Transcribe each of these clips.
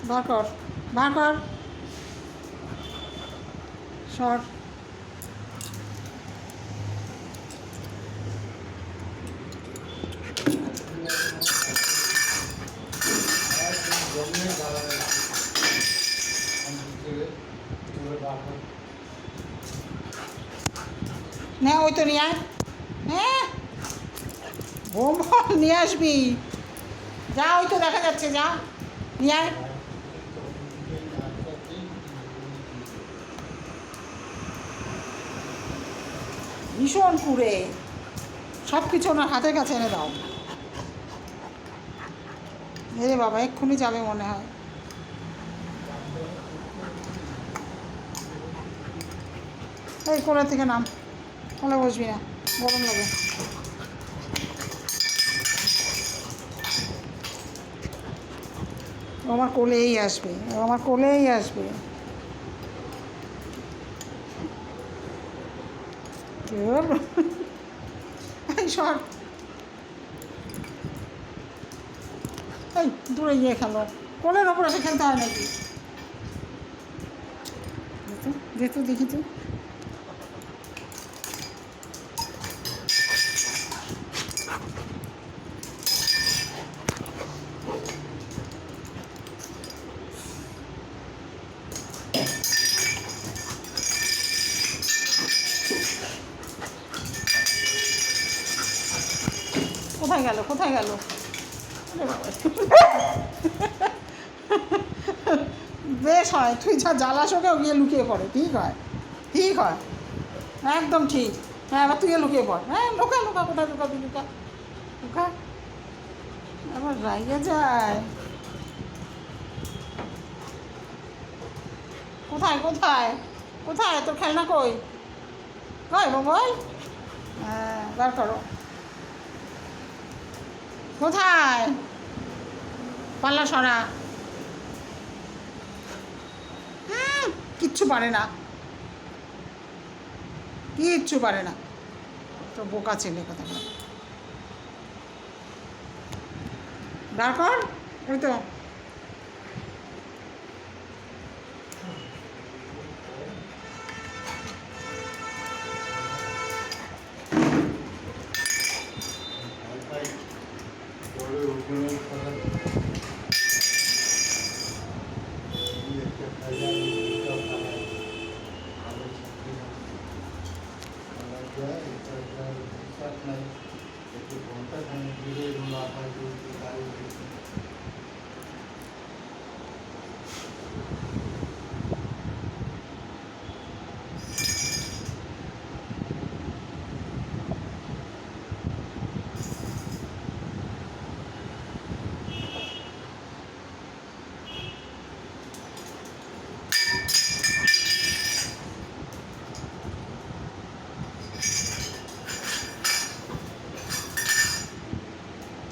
বার কর, বার কর, সর। না ওই তো নিয়ে আয়। হ্যাঁ, বোম নিয়ে আসবি। যা, ওই তো দেখা যাচ্ছে, যা নিয়ে আয়। ভীষণ কুড়ে, সব কিছু ওনার হাতের কাছে এনে দাও। এরে বাবা, এক্ষুনি যাবে মনে হয়। এই কোলা থেকে নাম, কোলে বসবি না, গরম লাগে। ও আমার কোলেই আসবে, ও আমার কোলেই আসবে। এই সর, এই দূরে গিয়ে খেলো, কোলের ওপর এসে খেলতে হয় নাকি? যেহেতু দেখি তো। কোথায় গেল, কোথায় গেল? বেশ হয়, তুই যা জ্বালাস ওকেও গিয়ে লুকিয়ে পড়ে, ঠিক হয়, ঠিক হয়, একদম ঠিক। হ্যাঁ, এবার তুইও লুকিয়ে পড়। হ্যাঁ, লুকা লুকা, কোথায় লুকাবি, লুকা লুকা। আবার রাইগে যায়। কোথায় কোথায় কোথায় তোর খেলনা কই? কই বল? হ্যাঁ, বার করো। কোথায়? পাল্লা সরা। কিচ্ছু পারে না, কিচ্ছু পারে না, তো বোকা ছেলে কথা বলে। বার কর, ওই তো।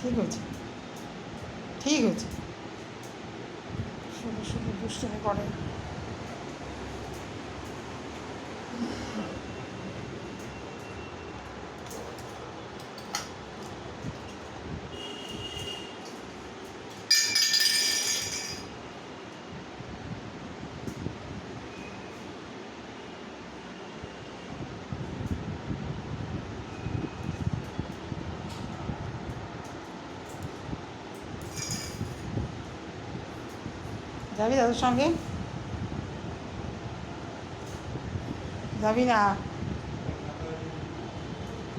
ঠিক হয়েছে, ঠিক হয়েছে। শুধু শুধু দুষ্টুমি করে। যাবি দাদুর সঙ্গে? যাবি না?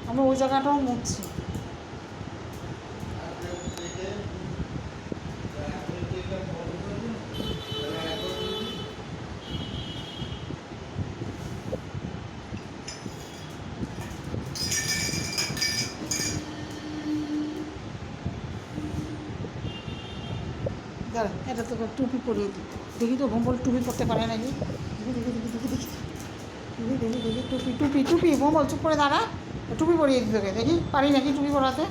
আমি ওই জায়গাটাও মুছছি। দাঁড়া, এটা তোকে টুপি পরিয়ে দিই। দেখি তো ভোম্বল টুপি পরতে পারে নাকি। দেখি দেখি দেখি দেখি দেখি দেখি দেখি দেখি টুপি টুপি টুপি ভোম্বল চুপ করে দাঁড়া, টুপি পরিয়ে দিই তোকে, দেখি পারি নাকি টুপি পরাতে।